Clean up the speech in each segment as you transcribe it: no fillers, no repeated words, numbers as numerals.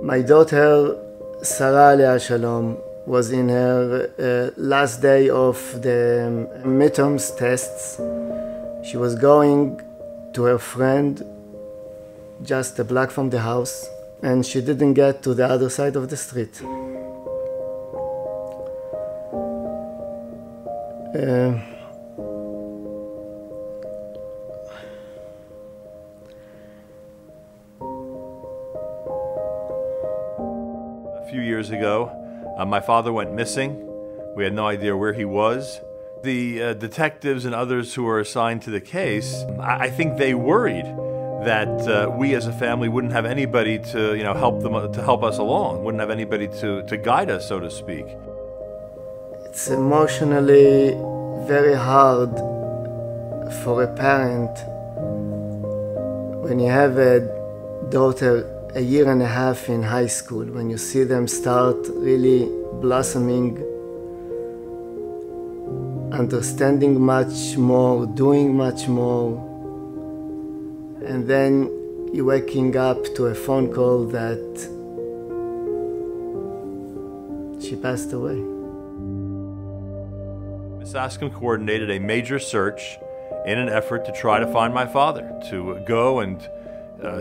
My daughter, Sarah Alea Shalom, was in her last day of the midterms tests. She was going to her friend just a block from the house, and she didn't get to the other side of the street. A few years ago, my father went missing. We had no idea where he was. The detectives and others who were assigned to the case, I think they worried that we as a family wouldn't have anybody to, help us along, wouldn't have anybody to guide us, so to speak. It's emotionally very hard for a parent when you have a daughter a year and a half in high school, when you see them start really blossoming, understanding much more, doing much more, and then you're waking up to a phone call that she passed away. Misaskim coordinated a major search in an effort to try to find my father, to go and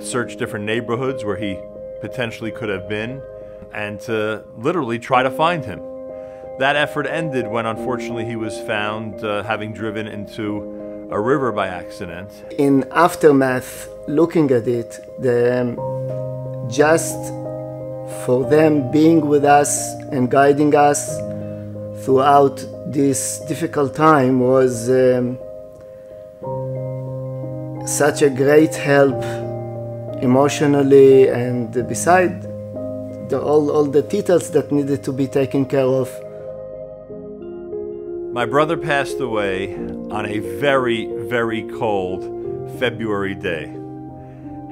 search different neighborhoods where he potentially could have been, and to literally try to find him. That effort ended when unfortunately he was found having driven into a river by accident. In aftermath, looking at it, just for them being with us and guiding us throughout this difficult time was such a great help emotionally, and beside all the details that needed to be taken care of. My brother passed away on a very, very cold February day,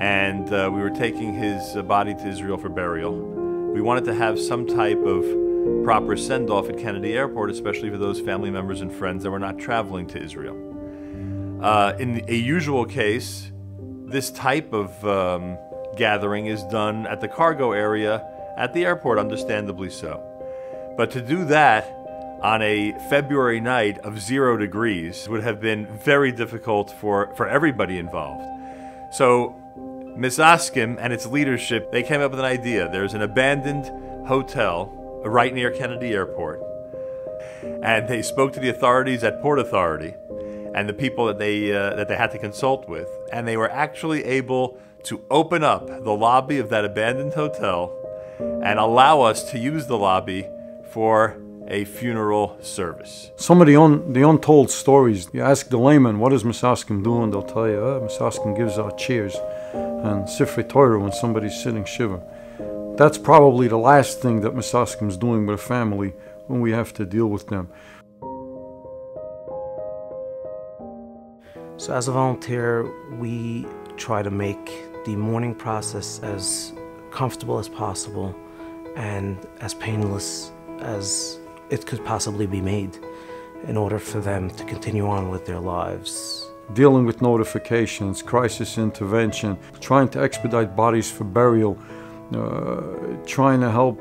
and we were taking his body to Israel for burial. We wanted to have some type of proper send-off at Kennedy Airport, especially for those family members and friends that were not traveling to Israel. In a usual case, this type of gathering is done at the cargo area at the airport, understandably so. But to do that on a February night of 0 degrees would have been very difficult for everybody involved. So Misaskim and its leadership, they came up with an idea. There's an abandoned hotel right near Kennedy Airport, and they spoke to the authorities at Port Authority and the people that they had to consult with, and they were actually able to open up the lobby of that abandoned hotel and allow us to use the lobby for a funeral service. Some of the untold stories, you ask the layman, what does Misaskim do? And they'll tell you, Misaskim gives out cheers and Sifrei Torah when somebody's sitting shiva. That's probably the last thing that Misaskim doing with a family when we have to deal with them. So as a volunteer, we try to make the mourning process as comfortable as possible and as painless as it could possibly be made in order for them to continue on with their lives. Dealing with notifications, crisis intervention, trying to expedite bodies for burial, trying to help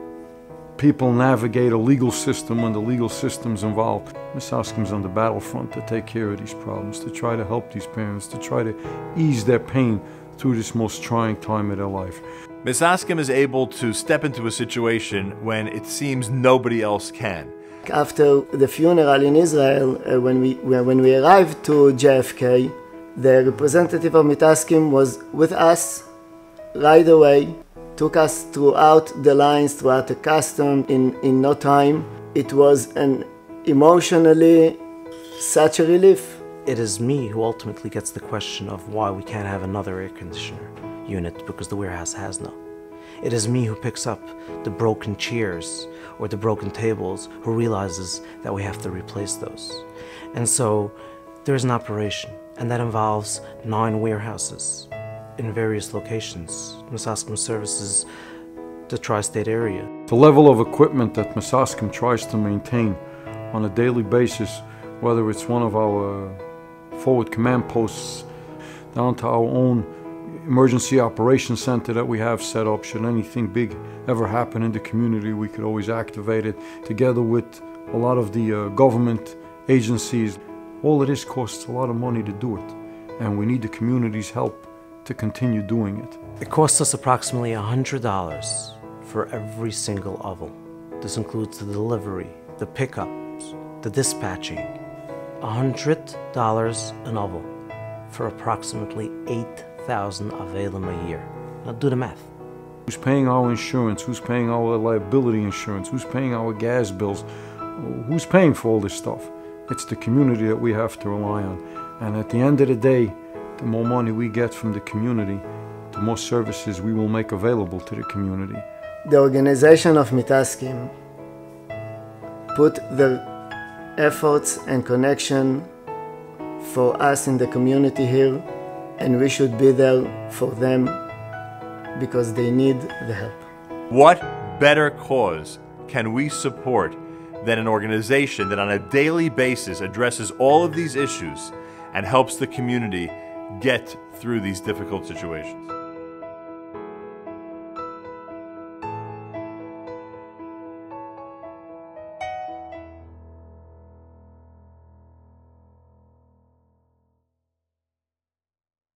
people navigate a legal system when the legal system's involved. Misaskim's on the battlefront to take care of these problems, to try to help these parents, to try to ease their pain through this most trying time of their life. Misaskim is able to step into a situation when it seems nobody else can. After the funeral in Israel, when we arrived to JFK, the representative of Misaskim was with us right away, took us throughout the lines, throughout the custom in no time. It was emotionally such a relief. It is me who ultimately gets the question of why we can't have another air conditioner unit because the warehouse has no. It is me who picks up the broken chairs or the broken tables, who realizes that we have to replace those. And so there's an operation, and that involves 9 warehouses in various locations. Misaskim services the tri-state area. The level of equipment that Misaskim tries to maintain on a daily basis, whether it's one of our forward command posts down to our own emergency operations center that we have set up. Should anything big ever happen in the community, we could always activate it together with a lot of the government agencies. All of this costs a lot of money to do it, and we need the community's help to continue doing it. It costs us approximately $100 for every single oval. This includes the delivery, the pickups, the dispatching. $100 an oval for approximately 8,000 avelim a year. Now do the math. Who's paying our insurance? Who's paying our liability insurance? Who's paying our gas bills? Who's paying for all this stuff? It's the community that we have to rely on. And at the end of the day, the more money we get from the community, the more services we will make available to the community. The organization of Misaskim put their efforts and connection for us in the community here, and we should be there for them because they need the help. What better cause can we support than an organization that on a daily basis addresses all of these issues and helps the community get through these difficult situations?